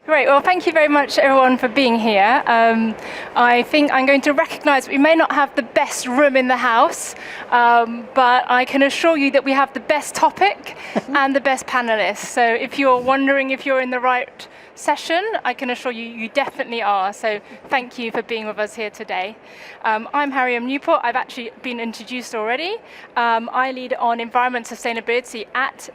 Great, well thank you very much everyone for being here. I think I'm going to recognise we may not have the best room in the house, but I can assure you that we have the best topic and the best panellists. So if you're wondering if you're in the right session, I can assure you, you definitely are. So thank you for being with us here today. I'm Harriam Newport. I've actually been introduced already. I lead on environment sustainability at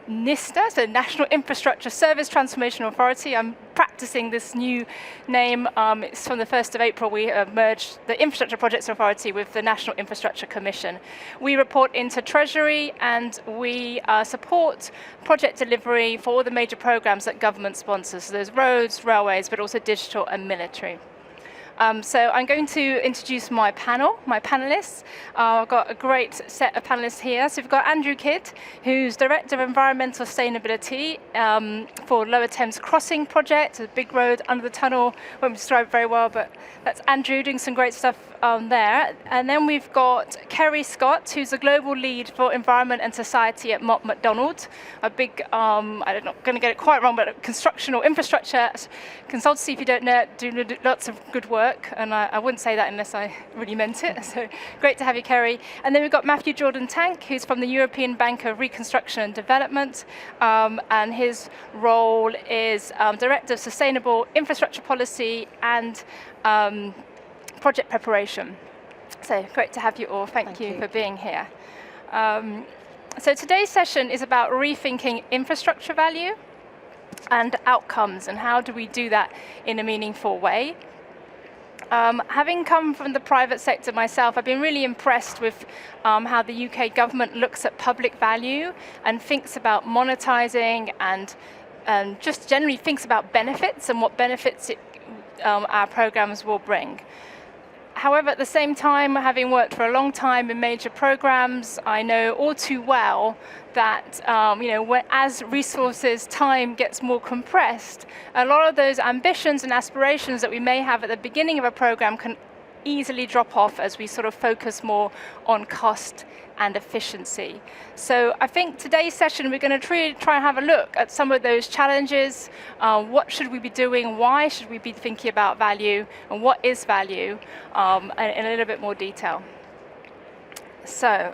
NISTA, so National Infrastructure Service Transformation Authority. I'm practicing this new name. It's from the 1st of April. We merged the Infrastructure Projects Authority with the National Infrastructure Commission. We report into Treasury and we support project delivery for all the major programs that government sponsors. So there's roads, railways, but also digital and military. So I'm going to introduce my panelists. I've got a great set of panelists here. So we've got Andrew Kidd, who's Director of Environmental Sustainability for Lower Thames Crossing Project, a big road under the tunnel. Won't describe very well, but that's Andrew doing some great stuff there. And then we've got Kerry Scott, who's a global lead for environment and society at Mott MacDonald, a big, I'm not going to get it quite wrong, but a construction or infrastructure consultancy, if you don't know, do lots of good work. And I wouldn't say that unless I really meant it. So great to have you, Kerry. And then we've got Matthew Jordan-Tank, who's from the European Bank of Reconstruction and Development. And his role is Director of Sustainable Infrastructure Policy and project preparation. So great to have you all. Thank you for being here. So today's session is about rethinking infrastructure value and outcomes, and how do we do that in a meaningful way. Having come from the private sector myself, I've been really impressed with how the UK government looks at public value and thinks about monetizing and just generally thinks about benefits and what benefits our programs will bring. However, at the same time, having worked for a long time in major programs, I know all too well that as resources, time gets more compressed, a lot of those ambitions and aspirations that we may have at the beginning of a program can easily drop off as we sort of focus more on cost and efficiency. So I think today's session we're going to try and have a look at some of those challenges. What should we be doing? Why should we be thinking about value? And what is value in a little bit more detail. So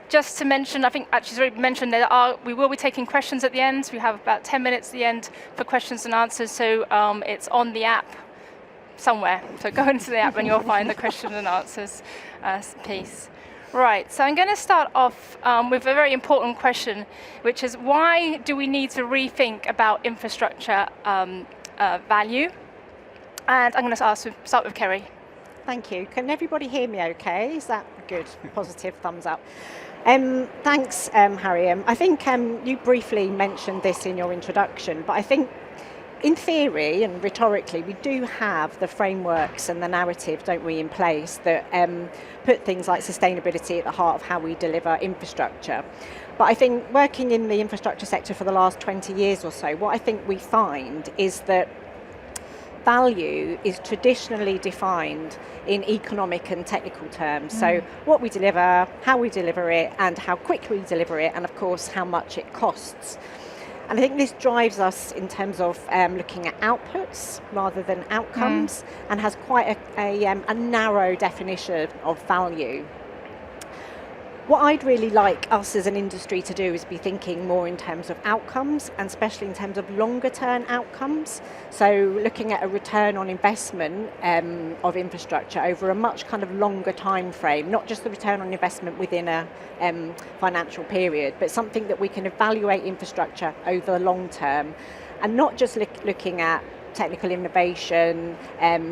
just to mention, I think actually it's already mentioned that we will be taking questions at the end. We have about 10 minutes at the end for questions and answers. So it's on the app somewhere. So go into the app and you'll find the question and answers piece. Right, so I'm going to start off with a very important question, which is why do we need to rethink about infrastructure value? And I'm going to start with Kerry. Thank you. Can everybody hear me okay? Is that good? Positive thumbs up. Thanks, Harry. I think you briefly mentioned this in your introduction, but I think in theory and rhetorically, we do have the frameworks and the narrative, don't we, in place that put things like sustainability at the heart of how we deliver infrastructure. But I think working in the infrastructure sector for the last 20 years or so, what I think we find is that value is traditionally defined in economic and technical terms. So what we deliver, how we deliver it, and how quickly we deliver it, and of course how much it costs. And I think this drives us in terms of looking at outputs rather than outcomes, and has quite a narrow definition of value. What I'd really like us as an industry to do is be thinking more in terms of outcomes, and especially in terms of longer term outcomes. So looking at a return on investment of infrastructure over a much kind of longer time frame, not just the return on investment within a financial period, but something that we can evaluate infrastructure over the long term, and not just looking at technical innovation,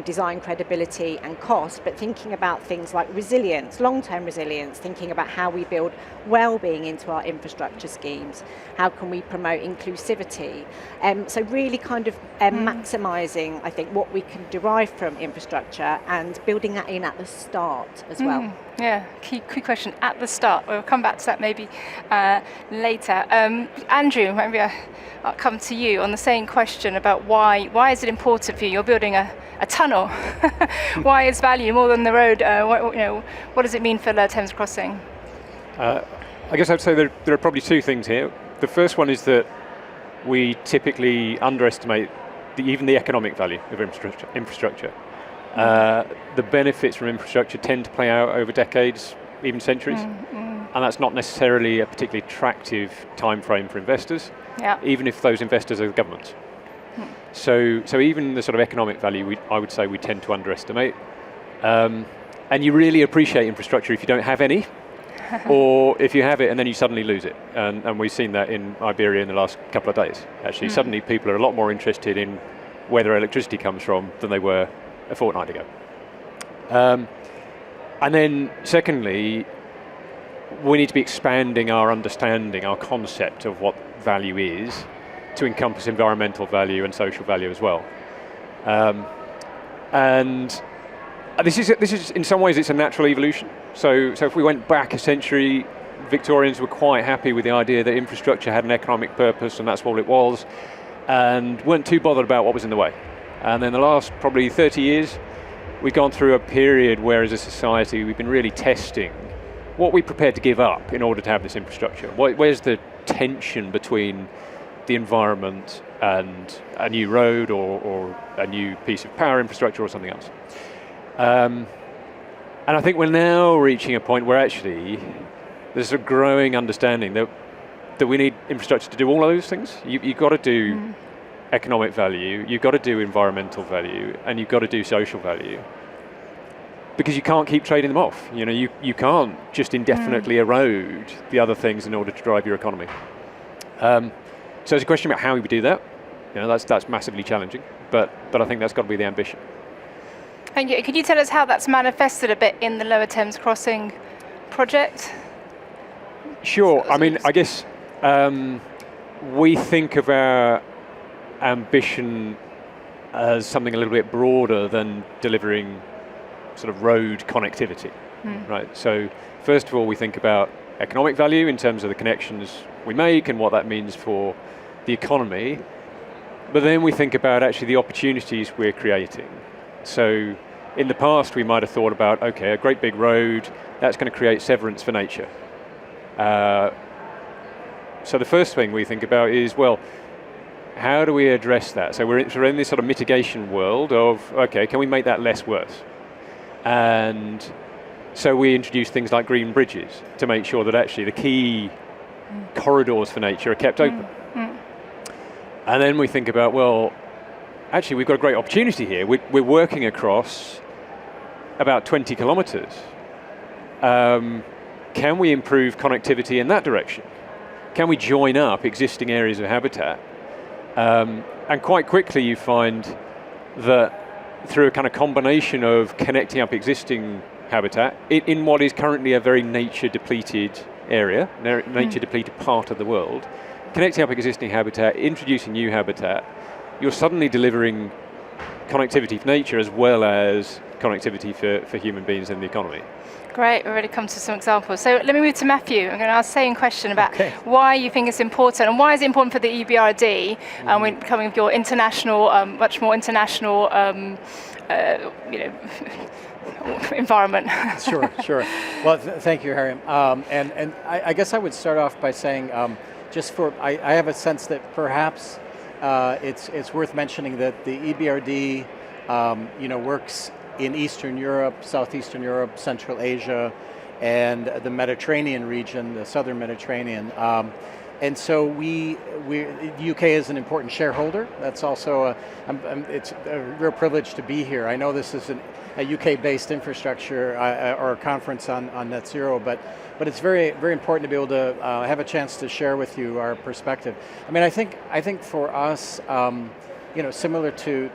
design credibility and cost, but thinking about things like resilience, long-term resilience, thinking about how we build well-being into our infrastructure schemes, how can we promote inclusivity. So really kind of maximising, I think, what we can derive from infrastructure and building that in at the start as well. Yeah, key question at the start. We'll come back to that maybe later. Andrew, maybe I'll come to you on the same question about why is it important for you? You're building a tunnel. Why is value more than the road? What does it mean for Lower Thames Crossing? I guess I'd say there are probably two things here. The first one is that we typically underestimate even the economic value of infrastructure. The benefits from infrastructure tend to play out over decades, even centuries, and that's not necessarily a particularly attractive time frame for investors, even if those investors are the governments. So even the sort of economic value, I would say we tend to underestimate. And you really appreciate infrastructure if you don't have any, or if you have it and then you suddenly lose it. And we've seen that in Iberia in the last couple of days. Actually, suddenly people are a lot more interested in where their electricity comes from than they were a fortnight ago. And then secondly, we need to be expanding our understanding, our concept of what value is, to encompass environmental value and social value as well. And this is in some ways it's a natural evolution. So if we went back a century, Victorians were quite happy with the idea that infrastructure had an economic purpose and that's what it was, and weren't too bothered about what was in the way. And then the last probably 30 years, we've gone through a period where as a society we've been really testing what we're prepared to give up in order to have this infrastructure. Where's the tension between the environment and a new road or a new piece of power infrastructure or something else? And I think we're now reaching a point where actually there's a growing understanding that we need infrastructure to do all of those things. You've got to do economic value, you've got to do environmental value, and you've got to do social value. Because you can't keep trading them off. You can't just indefinitely erode the other things in order to drive your economy. So it's a question about how we do that. That's massively challenging, but I think that's got to be the ambition. Thank you. Could you tell us how that's manifested a bit in the Lower Thames Crossing project? Sure. I mean, I guess we think of our ambition as something a little bit broader than delivering sort of road connectivity, right? So first of all, we think about economic value in terms of the connections we make and what that means for the economy. But then we think about actually the opportunities we're creating. So in the past, we might have thought about, okay, a great big road, that's going to create severance for nature. So the first thing we think about is, well, how do we address that? So we're in this sort of mitigation world of, okay, can we make that less worse? And so we introduce things like green bridges to make sure that actually the key corridors for nature are kept open. And then we think about, well, actually we've got a great opportunity here. We're working across about 20 kilometers. Can we improve connectivity in that direction? Can we join up existing areas of habitat? And quite quickly you find that through a kind of combination of connecting up existing habitat in what is currently a very nature-depleted area, nature-depleted part of the world, connecting up existing habitat, introducing new habitat, you're suddenly delivering connectivity for nature as well as connectivity for human beings and the economy. Great, we've already come to some examples. So let me move to Matthew. I'm going to ask the same question about why you think it's important, and why is it important for the EBRD, when coming with your international, much more international, environment. Sure. Well, thank you, Harry. And I guess I would start off by saying, I have a sense that perhaps it's worth mentioning that the EBRD, works in Eastern Europe, Southeastern Europe, Central Asia, and the Mediterranean region, the Southern Mediterranean. And so the UK is an important shareholder. That's also it's a real privilege to be here. I know this is a UK-based infrastructure or a conference on net zero, but it's very, very important to be able to have a chance to share with you our perspective. I mean, I think for us, similar to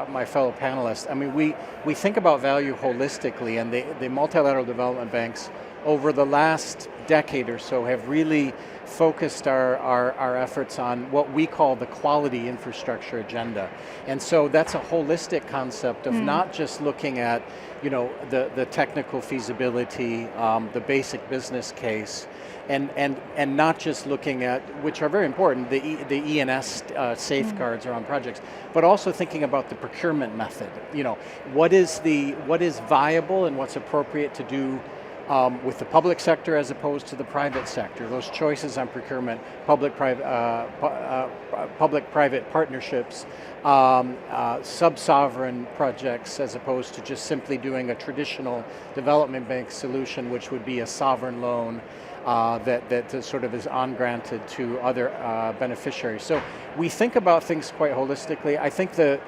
my fellow panelists, I mean, we think about value holistically, and the multilateral development banks over the last decade or so have really focused our efforts on what we call the quality infrastructure agenda. And so that's a holistic concept of not just looking at, the technical feasibility, the basic business case, and not just looking at, which are very important, the E&S safeguards around projects, but also thinking about the procurement method. What is viable and what's appropriate to do with the public sector as opposed to the private sector. Those choices on procurement, public-private partnerships, sub-sovereign projects as opposed to just simply doing a traditional development bank solution, which would be a sovereign loan that sort of is on-granted to other beneficiaries. So we think about things quite holistically. I think the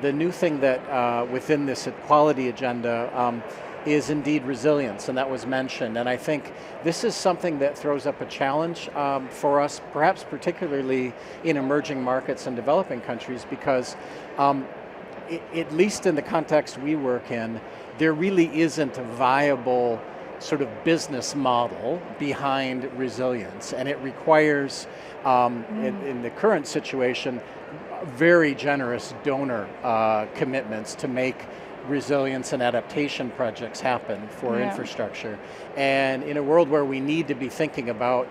new thing that within this equality agenda is indeed resilience, and that was mentioned. And I think this is something that throws up a challenge for us, perhaps particularly in emerging markets and developing countries, because at least in the context we work in, there really isn't a viable sort of business model behind resilience, and it requires, in the current situation, very generous donor commitments to make resilience and adaptation projects happen for infrastructure. And in a world where we need to be thinking about,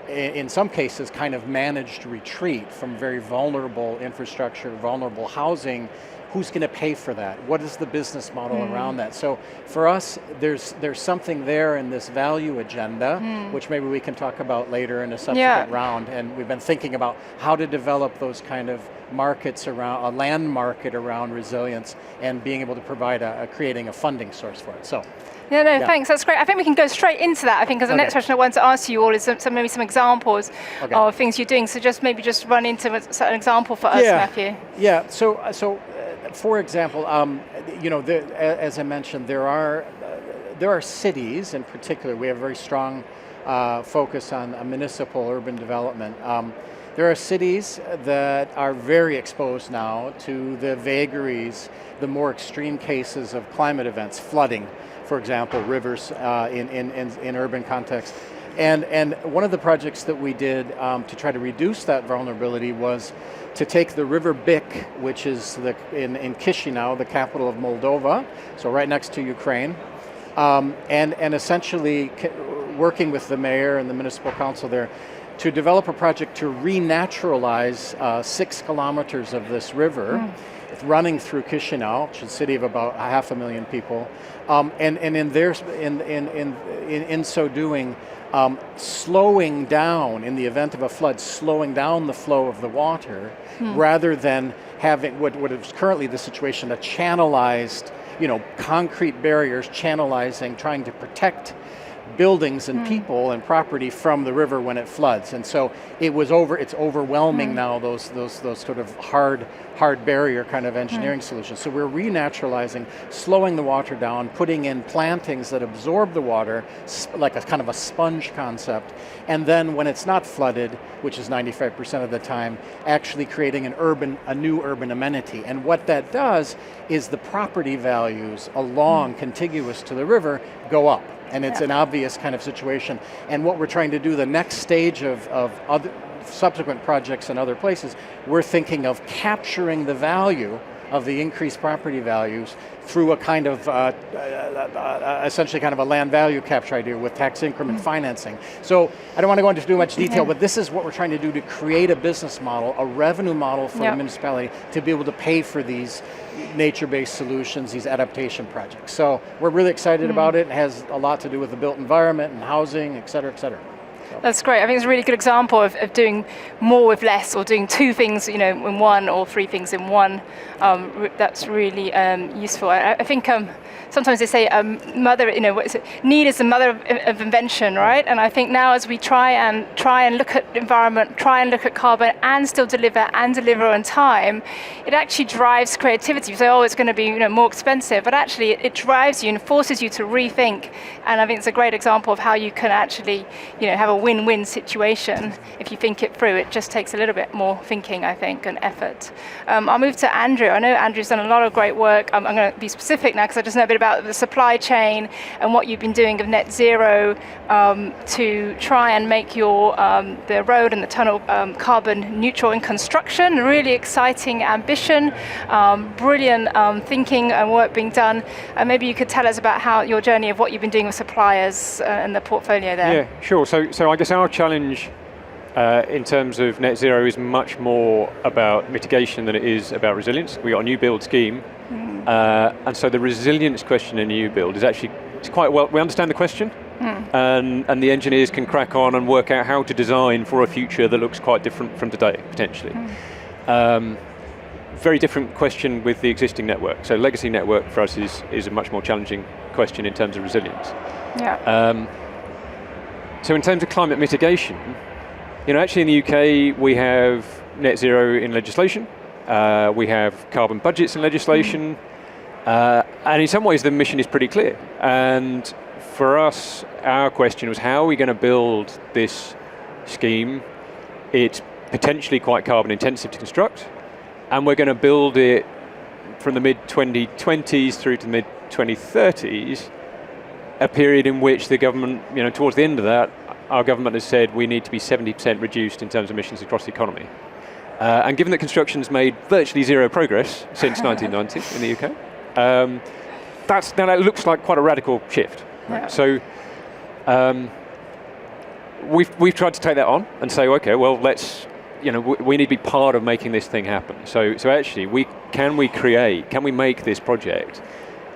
in some cases, kind of managed retreat from very vulnerable infrastructure, vulnerable housing, who's going to pay for that? What is the business model around that? So for us, there's something there in this value agenda, which maybe we can talk about later in a subsequent round. And we've been thinking about how to develop those kind of markets around, a land market around resilience, and being able to provide creating a funding source for it. So. Thanks, that's great. I think we can go straight into that, I think, because the next question I want to ask you all is maybe some examples of things you're doing. So maybe just run into an example for us, Matthew. Yeah, so for example, as I mentioned, there are cities in particular. We have a very strong focus on municipal urban development. There are cities that are very exposed now to the vagaries, the more extreme cases of climate events, flooding, for example, rivers in urban context. And one of the projects that we did to try to reduce that vulnerability was to take the River Bic, which is in Chisinau, the capital of Moldova, so right next to Ukraine, and essentially working with the mayor and the municipal council there to develop a project to renaturalize 6 kilometers of this river. It's running through Chisinau, which is a city of about 500,000 people, and in so doing, slowing down, in the event of a flood, slowing down the flow of the water, rather than having what is currently the situation, a channelized, concrete barriers channelizing, trying to protect buildings and people and property from the river when it floods. And so it's overwhelming now those sort of hard barrier kind of engineering solutions. So we're renaturalizing, slowing the water down, putting in plantings that absorb the water, like a kind of a sponge concept. And then when it's not flooded, which is 95% of the time, actually creating a new urban amenity. And what that does is the property values along contiguous to the river go up. And it's an obvious kind of situation. And what we're trying to do, the next stage of other subsequent projects in other places, we're thinking of capturing the value of the increased property values through a kind of, essentially kind of a land value capture idea with tax increment financing. So I don't want to go into too much detail, but this is what we're trying to do to create a business model, a revenue model for the municipality to be able to pay for these nature-based solutions, these adaptation projects. So we're really excited about it. It has a lot to do with the built environment and housing, et cetera, et cetera. That's great. I think it's a really good example of doing more with less, or doing 2 things, in one, or 3 things in one. That's really useful. I think sometimes they say need is the mother of invention, right? And I think now, as we try and look at the environment, try and look at carbon, and still deliver on time, it actually drives creativity. You say, it's going to be more expensive, but actually it drives you and forces you to rethink. And I think it's a great example of how you can actually have a win-win situation if you think it through. It just takes a little bit more thinking, I think, and effort. I'll move to Andrew. I know Andrew's done a lot of great work. I'm going to be specific now because I just know a bit about the supply chain and what you've been doing of net zero to try and make your the road and the tunnel carbon neutral in construction. Really exciting ambition, brilliant thinking and work being done. And maybe you could tell us about how your journey of what you've been doing with suppliers and the portfolio there. Yeah, sure. So I guess our challenge in terms of net zero is much more about mitigation than it is about resilience. We got a new build scheme, and so the resilience question in new build is actually it's quite well, we understand the question, and the engineers can crack on and work out how to design for a future that looks quite different from today, potentially. Very different question with the existing network. So legacy network for us is a much more challenging question in terms of resilience. Yeah. So in terms of climate mitigation, actually in the UK we have net zero in legislation, we have carbon budgets in legislation, and in some ways the mission is pretty clear. And for us, our question was, how are we going to build this scheme? It's potentially quite carbon intensive to construct, and we're going to build it from the mid-2020s through to the mid-2030s, a period in which the government, towards the end of that, our government has said we need to be 70% reduced in terms of emissions across the economy. And given that construction's made virtually zero progress since 1990 in the UK, that looks like quite a radical shift. Right? Yeah. So we've tried to take that on and say, okay, well, let's, we need to be part of making this thing happen. So actually, can we make this project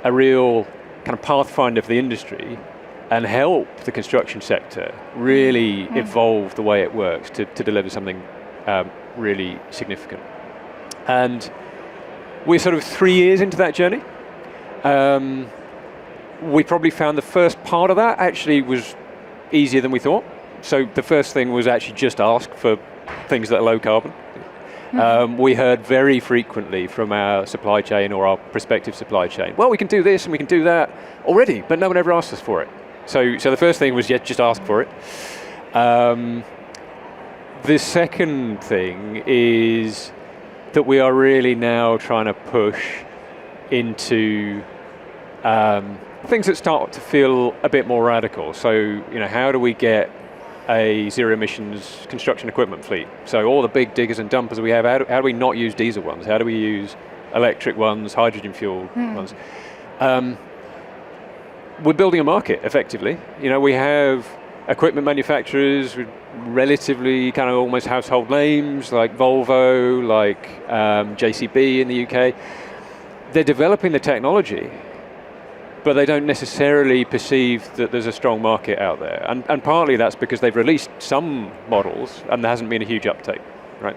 a real kind of pathfinder for the industry and help the construction sector really evolve the way it works to deliver something really significant. And we're sort of 3 years into that journey. We probably found the first part of that actually was easier than we thought. So the first thing was actually just ask for things that are low carbon. We heard very frequently from our supply chain or our prospective supply chain, well, we can do this and we can do that already, but no one ever asked us for it. So the first thing was, just ask for it. The second thing is that we are really now trying to push into things that start to feel a bit more radical. So, how do we get a zero emissions construction equipment fleet? So all the big diggers and dumpers we have, how do we not use diesel ones? How do we use electric ones, hydrogen fuel ones? We're building a market, effectively. We have equipment manufacturers with relatively kind of almost household names, like Volvo, like JCB in the UK. They're developing the technology, but they don't necessarily perceive that there's a strong market out there. And partly that's because they've released some models and there hasn't been a huge uptake, right?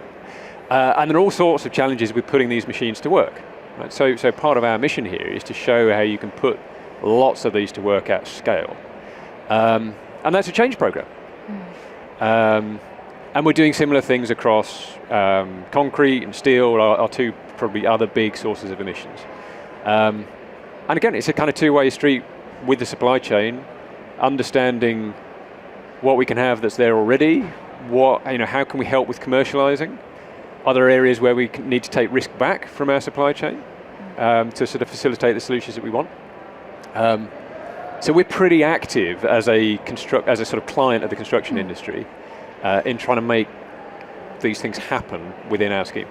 And there are all sorts of challenges with putting these machines to work. Right? So part of our mission here is to show how you can put lots of these to work at scale. And that's a change program. And we're doing similar things across concrete and steel, are two probably other big sources of emissions. And again, it's a kind of two-way street with the supply chain, understanding what we can have that's there already, how can we help with commercializing, other areas where we need to take risk back from our supply chain to sort of facilitate the solutions that we want. So we're pretty active as a sort of client of the construction industry in trying to make these things happen within our scheme.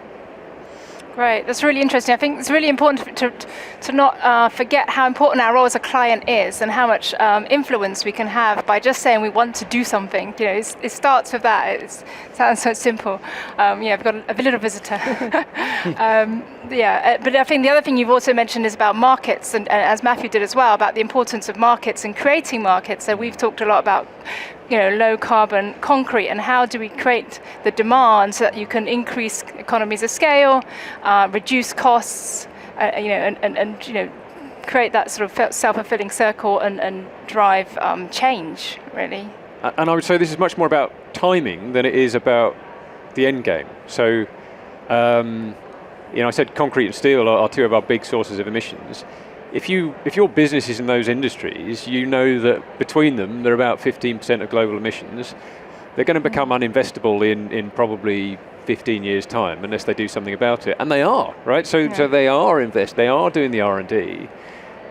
Great, that's really interesting. I think it's really important to not forget how important our role as a client is and how much influence we can have by just saying we want to do something. It starts with that. It sounds so simple. I've got a little visitor. But I think the other thing you've also mentioned is about markets, and as Matthew did as well, about the importance of markets and creating markets. So we've talked a lot about low carbon concrete and how do we create the demand so that you can increase economies of scale, reduce costs, and create that sort of self-fulfilling circle and drive change, really. And I would say this is much more about timing than it is about the end game. So, I said concrete and steel are two of our big sources of emissions. If your business is in those industries, you know that between them, they're about 15% of global emissions. They're going to become uninvestable in probably 15 years' time unless they do something about it. And they are, right? So they are doing the R&D.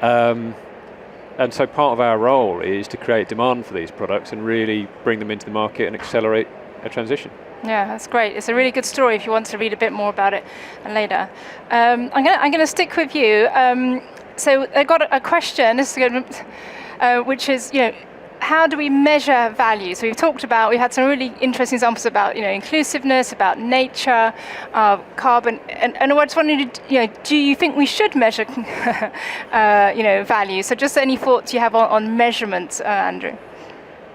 And so part of our role is to create demand for these products and really bring them into the market and accelerate a transition. Yeah, that's great. It's a really good story if you want to read a bit more about it later. I'm going to stick with you. So I got a question, which is, how do we measure value? So we had some really interesting examples about inclusiveness, about nature, carbon, and I just wanted to, do you think we should measure value? So just any thoughts you have on measurement, Andrew?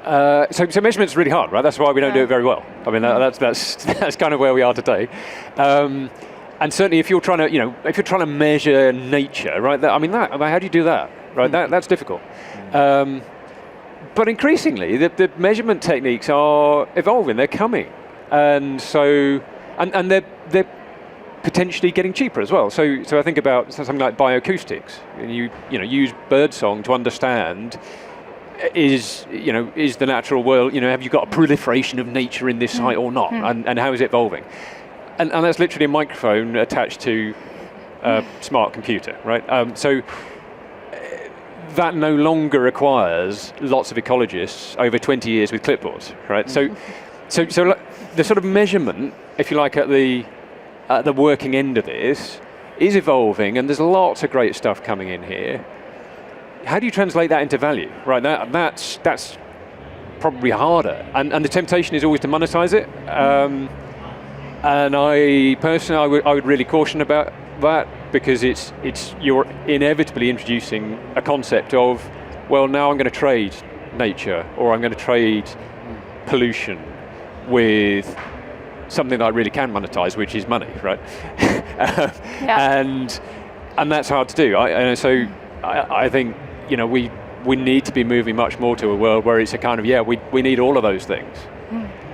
So measurement's really hard, right? That's why we don't do it very well. I mean, that's kind of where we are today. And certainly, if you're trying to measure nature, right? How do you do that, right? That's difficult. But increasingly, the measurement techniques are evolving. They're coming, and they're potentially getting cheaper as well. So I think about something like bioacoustics. You use birdsong to understand. Is the natural world, have you got a proliferation of nature in this site or not, and how is it evolving? And that's literally a microphone attached to a smart computer, right? So that no longer requires lots of ecologists over 20 years with clipboards, right? So the sort of measurement, if you like, at the working end of this is evolving, and there's lots of great stuff coming in here. How do you translate that into value, right? That's probably harder, and the temptation is always to monetize it. And I personally, I would really caution about that, because you're inevitably introducing a concept of, well, now I'm going to trade nature, or I'm going to trade pollution with something that I really can monetize, which is money, right? And that's hard to do. I think we need to be moving much more to a world where it's a kind of, we need all of those things.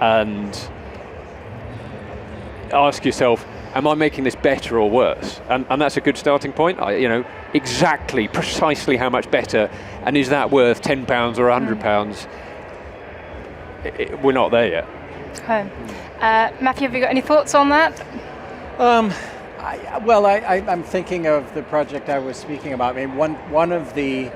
And ask yourself, am I making this better or worse? And that's a good starting point. Exactly, precisely how much better, and is that worth £10 or £100? We're not there yet. Okay. Matthew, have you got any thoughts on that? I'm thinking of the project I was speaking about. I mean, one of the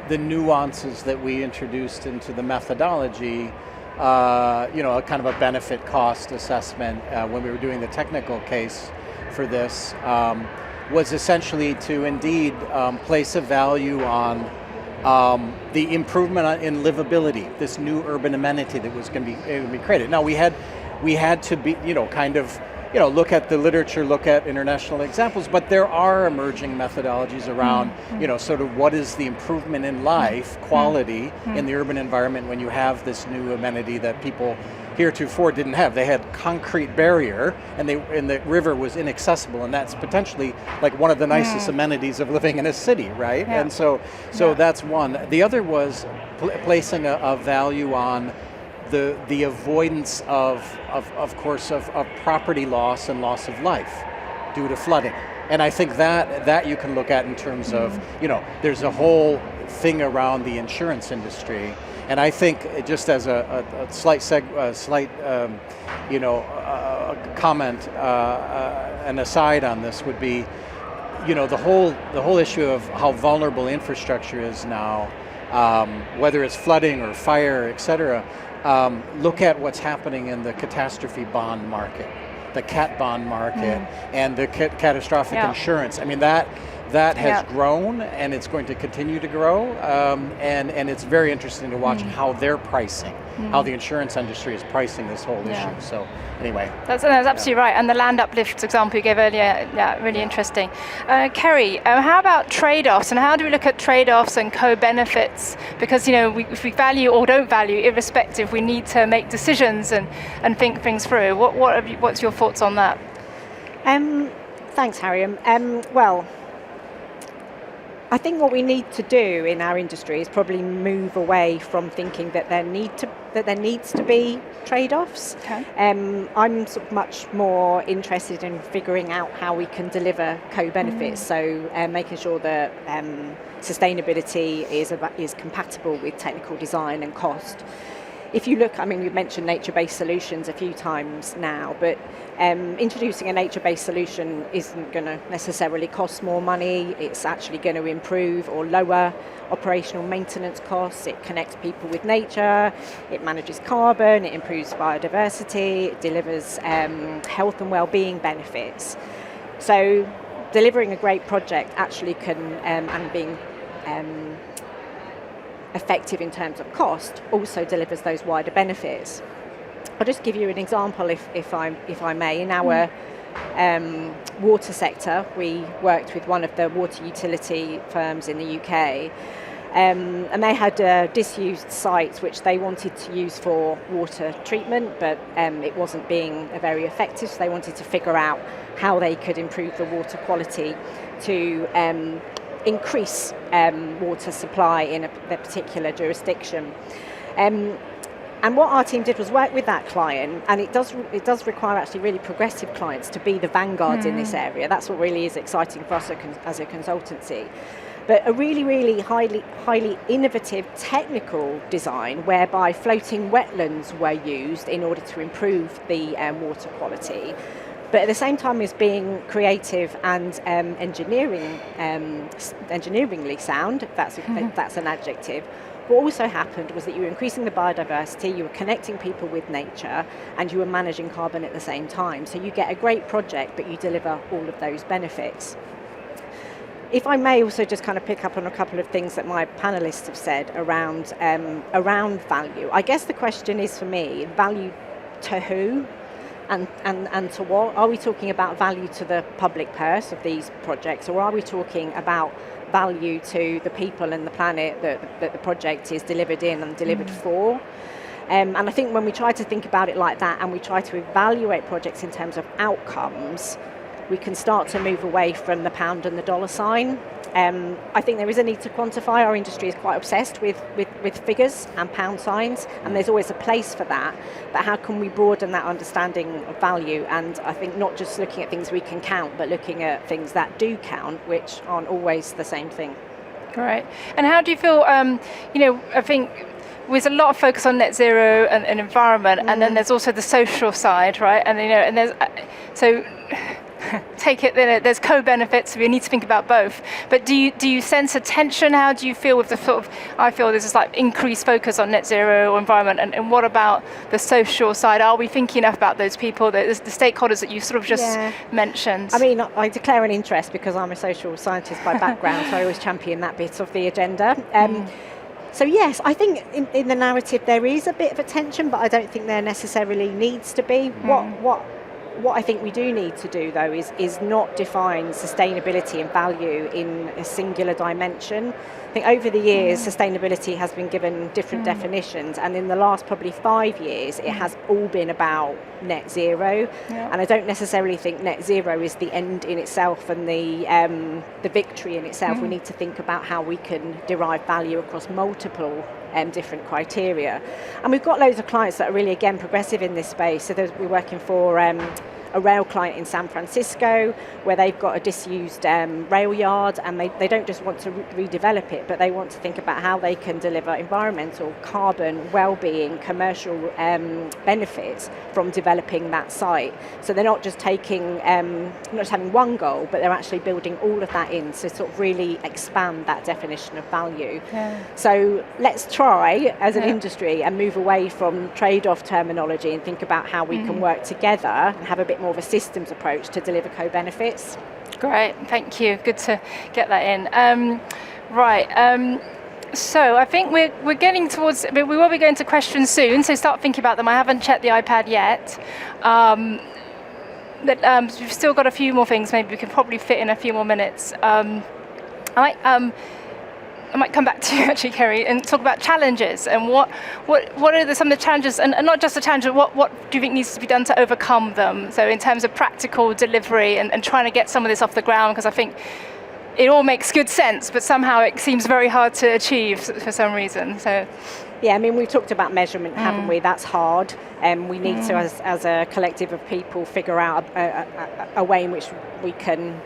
nuances that we introduced into the methodology, a kind of a benefit cost assessment when we were doing the technical case for this, was essentially to indeed place a value on the improvement in livability, this new urban amenity that was going to be created. Now we had to be, look at the literature, look at international examples, but there are emerging methodologies around, sort of what is the improvement in life, quality in the urban environment when you have this new amenity that people heretofore didn't have. They had concrete barrier, and the river was inaccessible, and that's potentially like one of the nicest amenities of living in a city, right? Yeah. And so that's one. The other was placing a value on the avoidance of property loss and loss of life due to flooding. And I think that you can look at in terms of, there's a whole thing around the insurance industry. And I think, just as a slight comment, an aside on this would be, the whole issue of how vulnerable infrastructure is now, whether it's flooding or fire, et cetera. Look at what's happening in the catastrophe bond market, the cat bond market, and the catastrophic insurance. I mean, that has grown, and it's going to continue to grow, and it's very interesting to watch how they're pricing, how the insurance industry is pricing this whole issue. So anyway. That's absolutely right, and the land uplift example you gave earlier, really interesting. Kerry, how about trade-offs, and how do we look at trade-offs and co-benefits? Because if we value or don't value, irrespective, we need to make decisions and think things through. What's your thoughts on that? Thanks, Harry. Well, I think what we need to do in our industry is probably move away from thinking that there needs to be trade-offs. Okay. I'm sort of much more interested in figuring out how we can deliver co-benefits. So making sure that sustainability is compatible with technical design and cost. If you look, we've mentioned nature-based solutions a few times now, but introducing a nature-based solution isn't going to necessarily cost more money. It's actually going to improve or lower operational maintenance costs. It connects people with nature, it manages carbon, it improves biodiversity, it delivers health and well-being benefits. So delivering a great project actually can, and being effective in terms of cost, also delivers those wider benefits. I'll just give you an example, if I may. In our water sector, we worked with one of the water utility firms in the UK, and they had disused sites which they wanted to use for water treatment, but it wasn't being very effective, so they wanted to figure out how they could improve the water quality to increase water supply in a particular jurisdiction. And what our team did was work with that client, and it does require actually really progressive clients to be the vanguards in this area. That's what really is exciting for us as a consultancy. But a really, really highly innovative technical design whereby floating wetlands were used in order to improve the water quality. But at the same time as being creative and engineeringly sound, if that's an adjective, what also happened was that you were increasing the biodiversity, you were connecting people with nature, and you were managing carbon at the same time. So you get a great project, but you deliver all of those benefits. If I may also just kind of pick up on a couple of things that my panelists have said around value. I guess the question is for me, value to who? And to what? Are we talking about value to the public purse of these projects, or are we talking about value to the people and the planet that the project is delivered in and delivered for? And I think when we try to think about it like that, and we try to evaluate projects in terms of outcomes, we can start to move away from the pound and the dollar sign. I think there is a need to quantify. Our industry is quite obsessed with figures and pound signs, and there's always a place for that. But how can we broaden that understanding of value? And I think not just looking at things we can count, but looking at things that do count, which aren't always the same thing. Great. And how do you feel, I think there's a lot of focus on net zero and environment, and then there's also the social side, right? And there's, so take it, there's co-benefits, so we need to think about both. But do you sense a tension? How do you feel with the sort of, I feel there's this like increased focus on net zero or environment, and what about the social side? Are we thinking enough about those people, the stakeholders that you sort of just mentioned? I mean, I declare an interest because I'm a social scientist by background, so I always champion that bit of the agenda. So yes, I think in the narrative there is a bit of a tension, but I don't think there necessarily needs to be. What I think we do need to do, though, is not define sustainability and value in a singular dimension. I think over the years, sustainability has been given different definitions, and in the last probably 5 years, it has all been about net zero. Yeah. And I don't necessarily think net zero is the end in itself and the victory in itself. We need to think about how we can derive value across multiple different criteria. And we've got loads of clients that are really, again, progressive in this space. So we're working for a rail client in San Francisco where they've got a disused rail yard, and they don't just want to redevelop it, but they want to think about how they can deliver environmental, carbon, well-being, commercial benefits from developing that site. So they're not just taking, not just having one goal, but they're actually building all of that in to sort of really expand that definition of value. Yeah. So let's try as an industry and move away from trade-off terminology and think about how we can work together and have a bit more of a systems approach to deliver co-benefits. Great, thank you. Good to get that in. So I think we're getting towards, we will be going to questions soon, so start thinking about them. I haven't checked the iPad yet. We've still got a few more things, maybe we can probably fit in a few more minutes. I might come back to you actually, Kerry, and talk about challenges and what are some of the challenges, and not just the challenges, what do you think needs to be done to overcome them? So in terms of practical delivery and trying to get some of this off the ground, because I think it all makes good sense, but somehow it seems very hard to achieve for some reason. So, yeah, I mean, we've talked about measurement, haven't we? That's hard. We need to, as a collective of people, figure out a way in which we can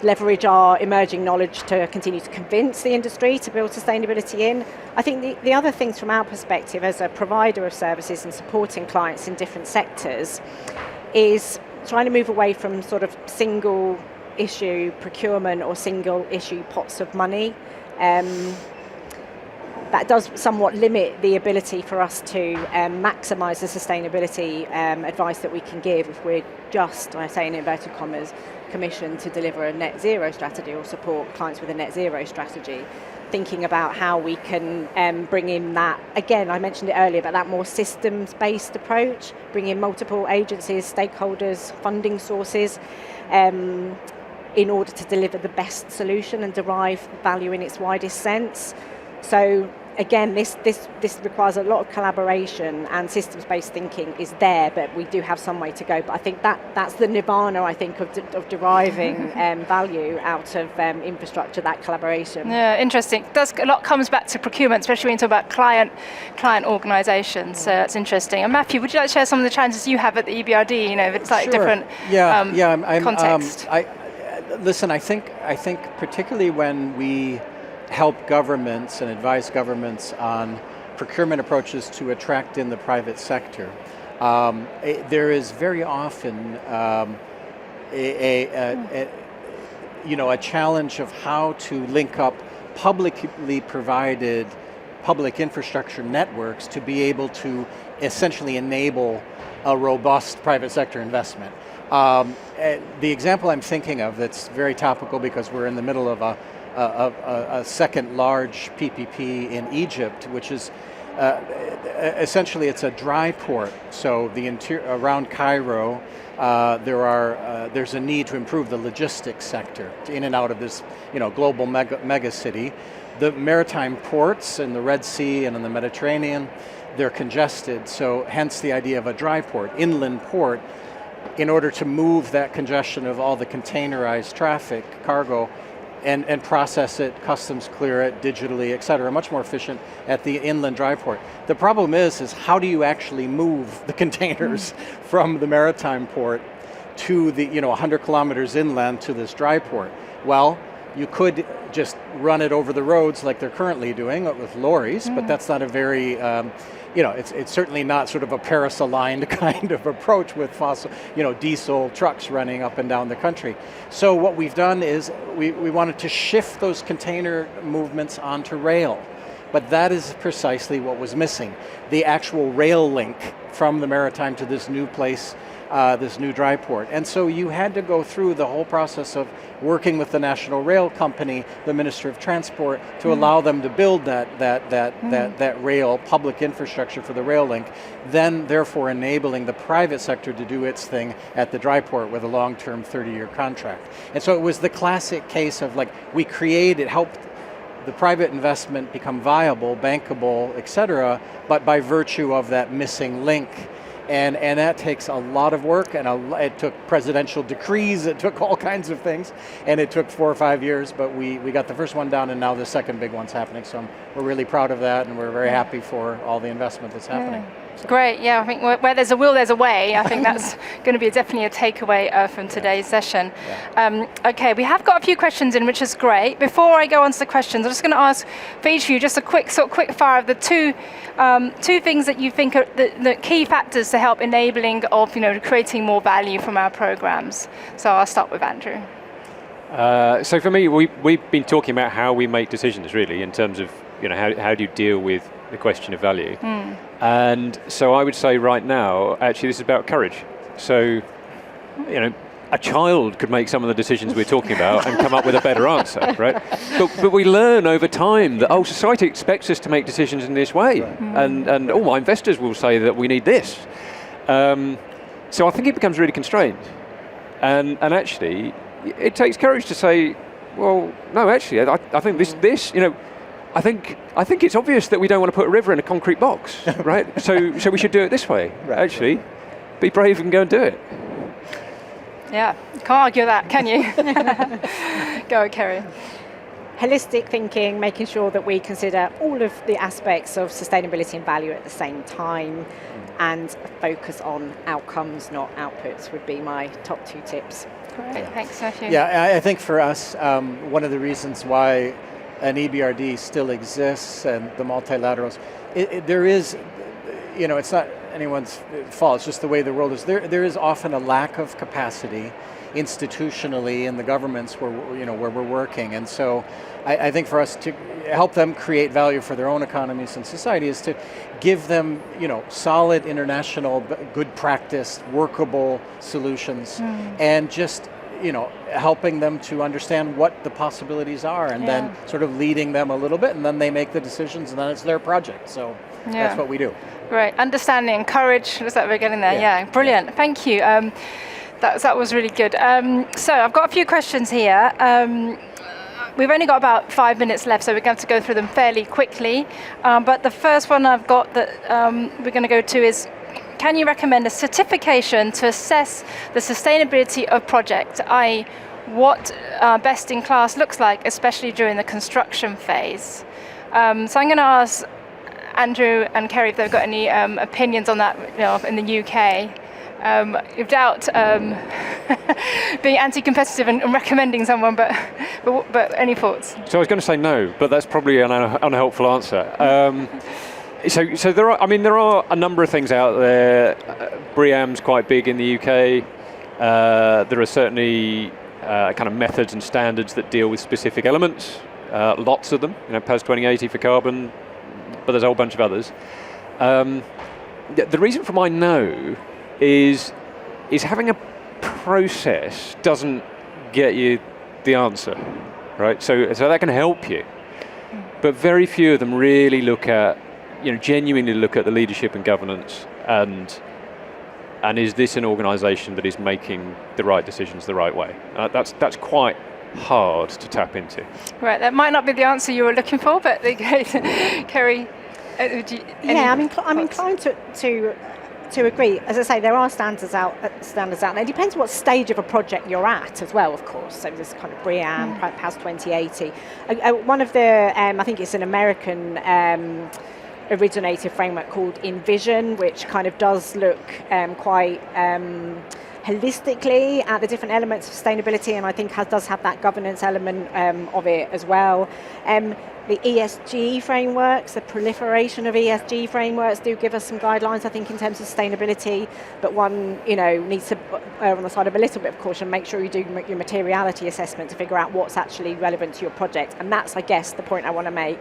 leverage our emerging knowledge to continue to convince the industry to build sustainability in. I think the other things from our perspective as a provider of services and supporting clients in different sectors is trying to move away from sort of single issue procurement or single issue pots of money. That does somewhat limit the ability for us to maximise the sustainability advice that we can give if we're just, I say in inverted commas, commissioned to deliver a net zero strategy or support clients with a net zero strategy. thinking about how we can bring in that, again, I mentioned it earlier, but that more systems-based approach, bring in multiple agencies, stakeholders, funding sources, in order to deliver the best solution and derive value in its widest sense. So again, this requires a lot of collaboration, and systems-based thinking is there, but we do have some way to go. But I think that's the nirvana, I think, of deriving value out of infrastructure, that collaboration. Yeah, interesting. A lot comes back to procurement, especially when you talk about client organisations. So that's interesting. And Matthew, would you like to share some of the challenges you have at the EBRD? You know, if it's like Sure. different context. Listen, I think particularly when we help governments and advise governments on procurement approaches to attract in the private sector, there is very often a challenge of how to link up publicly provided public infrastructure networks to be able to essentially enable a robust private sector investment. The example I'm thinking of that's very topical, because we're in the middle of a second large PPP in Egypt, which is essentially it's a dry port. So the around Cairo, there's a need to improve the logistics sector in and out of this global mega city. The maritime ports in the Red Sea and in the Mediterranean, they're congested. So hence the idea of a dry port, inland port, in order to move that congestion of all the containerized traffic, cargo, and process it, customs clear it digitally, et cetera, much more efficient at the inland dry port. The problem is how do you actually move the containers from the maritime port to the 100 kilometers inland to this dry port? Well, you could just run it over the roads like they're currently doing with lorries, but that's not a very it's certainly not sort of a Paris-aligned kind of approach with fossil, diesel trucks running up and down the country. So what we've done is we wanted to shift those container movements onto rail. But that is precisely what was missing. The actual rail link from the maritime to this new place, this new dry port. And so you had to go through the whole process of working with the National Rail Company, the Minister of Transport, to allow them to build that rail, public infrastructure for the rail link, then therefore enabling the private sector to do its thing at the dry port with a long-term 30-year contract. And so it was the classic case of helped the private investment become viable, bankable, et cetera, but by virtue of that missing link. And that takes a lot of work, and it took presidential decrees, it took all kinds of things, and it took 4 or 5 years, but we got the first one down, and now the second big one's happening, so we're really proud of that, and we're very happy for all the investment that's happening. So. Great, yeah, I think where there's a will, there's a way. I think that's going to be definitely a takeaway from today's session. Yeah. Okay, we have got a few questions in, which is great. Before I go on to the questions, I'm just going to ask for each of you just a quick fire of the two things that you think are the key factors to help enabling of creating more value from our programs. So I'll start with Andrew. So for me, we've been talking about how we make decisions, really, in terms of how do you deal with the question of value. And so I would say right now, actually, this is about courage. So, a child could make some of the decisions we're talking about and come up with a better answer, right? But we learn over time that, society expects us to make decisions in this way. And my investors will say that we need this. So I think it becomes really constrained. And actually, it takes courage to say, well, no, actually, I think this I think it's obvious that we don't want to put a river in a concrete box, right? So we should do it this way. Right. Actually, be brave and go and do it. Yeah, can't argue that, can you? Go, Kerry. Holistic thinking, making sure that we consider all of the aspects of sustainability and value at the same time, and focus on outcomes, not outputs, would be my top 2 tips. Great, thanks, Matthew. Yeah, I think for us, one of the reasons why an EBRD still exists and the multilaterals, there is, it's not anyone's fault, it's just the way the world is. There is often a lack of capacity institutionally in the governments where we're working, and so I think for us to help them create value for their own economies and society is to give them solid international good practice, workable solutions, and just helping them to understand what the possibilities are, and then sort of leading them a little bit, and then they make the decisions, and then it's their project. So that's what we do. Right, understanding, courage, was that we're getting there? Yeah, brilliant, thank you. That was really good. So I've got a few questions here. We've only got about 5 minutes left, so we're going to go through them fairly quickly. But the first one I've got that we're going to go to is, can you recommend a certification to assess the sustainability of project, i.e. what best in class looks like, especially during the construction phase? So I'm going to ask Andrew and Kerry if they've got any opinions on that in the UK. I doubt being anti-competitive and recommending someone, but any thoughts? So I was going to say no, but that's probably an unhelpful answer. So there are a number of things out there. BREEAM's quite big in the UK. There are certainly kind of methods and standards that deal with specific elements. Lots of them. PAS 2080 for carbon, but there's a whole bunch of others. The reason for my no is having a process doesn't get you the answer, right? So that can help you, but very few of them really look at, genuinely look at the leadership and governance, and is this an organisation that is making the right decisions the right way? That's quite hard to tap into. Right, that might not be the answer you were looking for, but Kerry, I'm inclined to agree. As I say, there are standards out there. It depends what stage of a project you're at as well, of course. So this kind of BREEAM, PAS 2080. One of the, I think it's an American originated framework called Envision, which kind of does look quite holistically at the different elements of sustainability, and I think does have that governance element of it as well. The ESG frameworks, the proliferation of ESG frameworks do give us some guidelines, I think, in terms of sustainability, but one, needs to err on the side of a little bit of caution, make sure you do your materiality assessment to figure out what's actually relevant to your project. And that's, I guess, the point I want to make.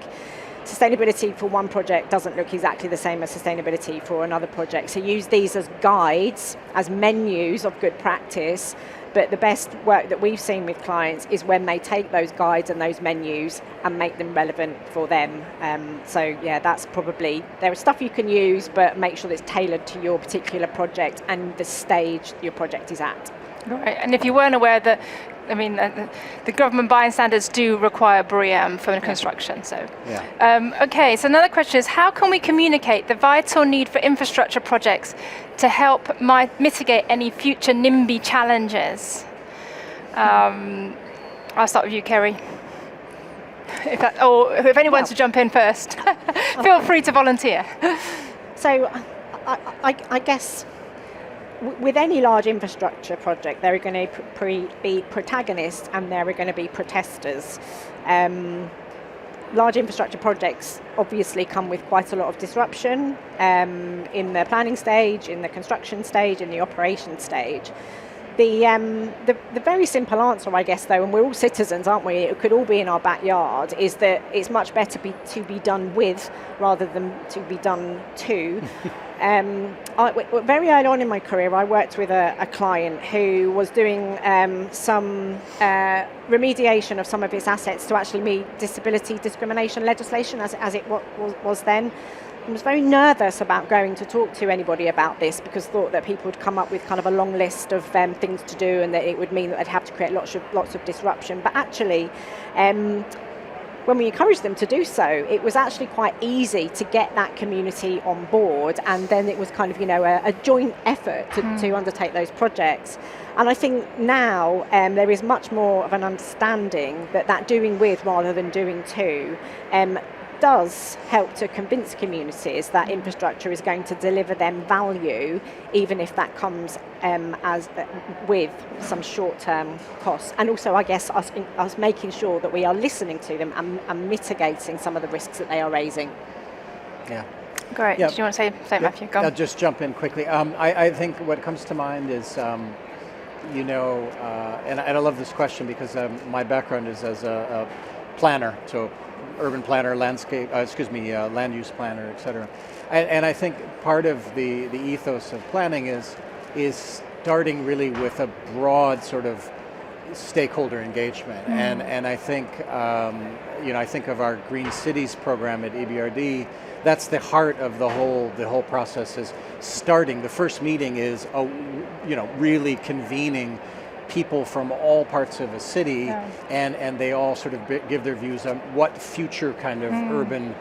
Sustainability for one project doesn't look exactly the same as sustainability for another project. So use these as guides, as menus of good practice, but the best work that we've seen with clients is when they take those guides and those menus and make them relevant for them. That's probably, there is stuff you can use, but make sure that it's tailored to your particular project and the stage your project is at. Right, and if you weren't aware that, the government buying standards do require BREEAM for construction. So, okay. So another question is, how can we communicate the vital need for infrastructure projects to help mitigate any future NIMBY challenges? I'll start with you, Kerry. If anyone wants to jump in first, feel free to volunteer. So, I guess, with any large infrastructure project, there are going to be protagonists and there are going to be protesters. Large infrastructure projects obviously come with quite a lot of disruption in the planning stage, in the construction stage, in the operation stage. The very simple answer, I guess, though, and we're all citizens, aren't we? It could all be in our backyard, is that it's much better to be done with rather than to be done to. Very early on in my career, I worked with a client who was doing some remediation of some of its assets to actually meet disability discrimination legislation as it was then. I was very nervous about going to talk to anybody about this because thought that people would come up with kind of a long list of things to do and that it would mean that they'd have to create lots of disruption. But actually, when we encouraged them to do so, it was actually quite easy to get that community on board, and then it was kind of a joint effort to undertake those projects. And I think now there is much more of an understanding that doing with rather than doing to does help to convince communities that infrastructure is going to deliver them value, even if that comes with some short-term costs. And also, I guess, us making sure that we are listening to them and mitigating some of the risks that they are raising. Yeah. Great. Did you want to say Matthew? Go on. I'll just jump in quickly. I think what comes to mind is, and I love this question because my background is as a planner, so urban planner, land use planner, et cetera. And I think part of the ethos of planning is starting really with a broad sort of stakeholder engagement. And I think, I think of our Green Cities program at EBRD. That's the heart of the whole process. Is starting. The first meeting is, really convening people from all parts of a city, and they all sort of give their views on what future kind of urban,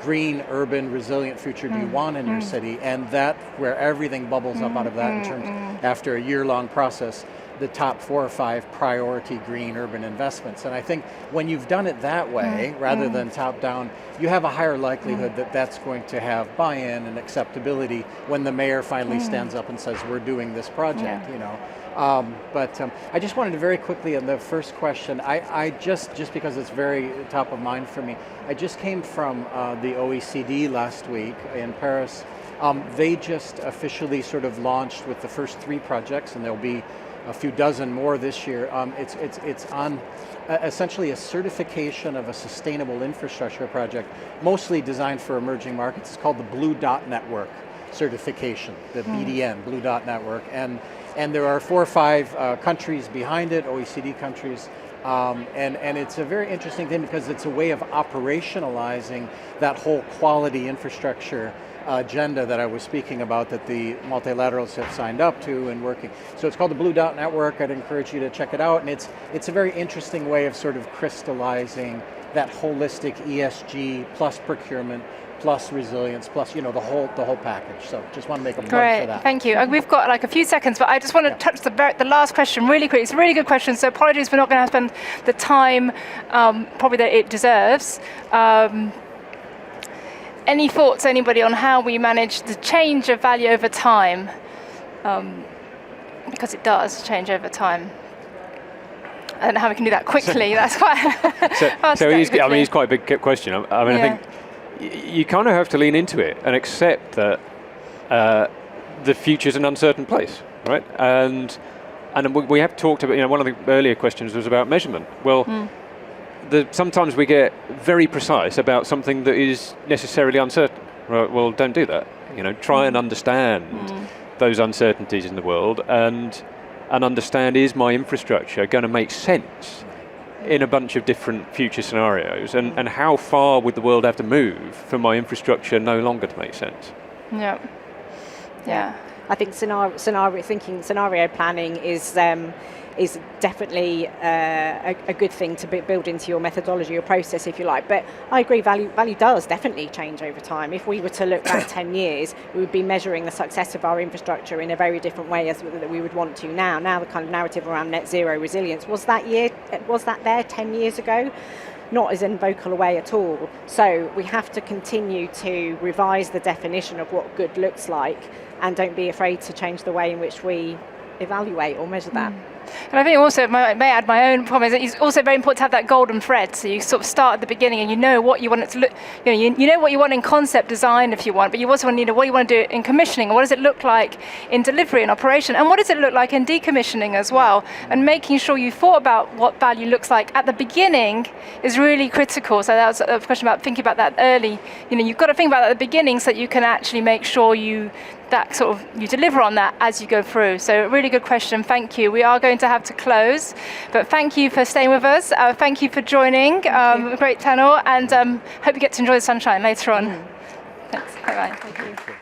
green, urban, resilient future do you want in your city, and that where everything bubbles up out of that in terms, after a year-long process, the top 4 or 5 priority green urban investments. And I think when you've done it that way, rather than top-down, you have a higher likelihood that that's going to have buy-in and acceptability when the mayor finally stands up and says, we're doing this project, But I just wanted to very quickly, on the first question, I just because it's very top of mind for me, I just came from the OECD last week in Paris. They just officially sort of launched with the first 3 projects, and there'll be a few dozen more this year. It's on essentially a certification of a sustainable infrastructure project, mostly designed for emerging markets. It's called the Blue Dot Network certification, the BDN, Blue Dot Network. And there are 4 or 5 countries behind it, OECD countries. And it's a very interesting thing because it's a way of operationalizing that whole quality infrastructure agenda that I was speaking about, that the multilaterals have signed up to and working. So it's called the Blue Dot Network. I'd encourage you to check it out. And it's a very interesting way of sort of crystallizing that holistic ESG plus procurement plus resilience plus the whole package. So just want to make a plug for that. Thank you. We've got like a few seconds, but I just want to touch the last question really quickly. It's a really good question. So apologies, we're not going to spend the time probably that it deserves. Any thoughts, anybody, on how we manage the change of value over time? Because it does change over time. I don't know how we can do that quickly. That's quite. It's quite a big question. I think you kind of have to lean into it and accept that the future's an uncertain place, right? And we have talked about. One of the earlier questions was about measurement. Well. Sometimes we get very precise about something that is necessarily uncertain. Right, well, don't do that. Try and understand those uncertainties in the world and understand, is my infrastructure going to make sense in a bunch of different future scenarios, and how far would the world have to move for my infrastructure no longer to make sense? Yeah. I think scenario planning is definitely a good thing to build into your methodology or process, if you like. But I agree, value does definitely change over time. If we were to look back 10 years, we would be measuring the success of our infrastructure in a very different way as that we would want to now. Now the kind of narrative around net zero resilience, was that there 10 years ago? Not as in vocal a way at all. So we have to continue to revise the definition of what good looks like, and don't be afraid to change the way in which we evaluate or measure that. And I think also, may add my own comment, is it's also very important to have that golden thread. So you sort of start at the beginning and you know what you want it to look, you know what you want in concept design if you want, but you also want to know what you want to do in commissioning, and what does it look like in delivery and operation, and what does it look like in decommissioning as well. And making sure you thought about what value looks like at the beginning is really critical. So that was a question about thinking about that early. You've got to think about that at the beginning so that you can actually make sure you deliver on that as you go through. So really good question, thank you. We are going to have to close, but thank you for staying with us. Thank you for joining, a great panel, and hope you get to enjoy the sunshine later on. Thanks, bye-bye. Thank you.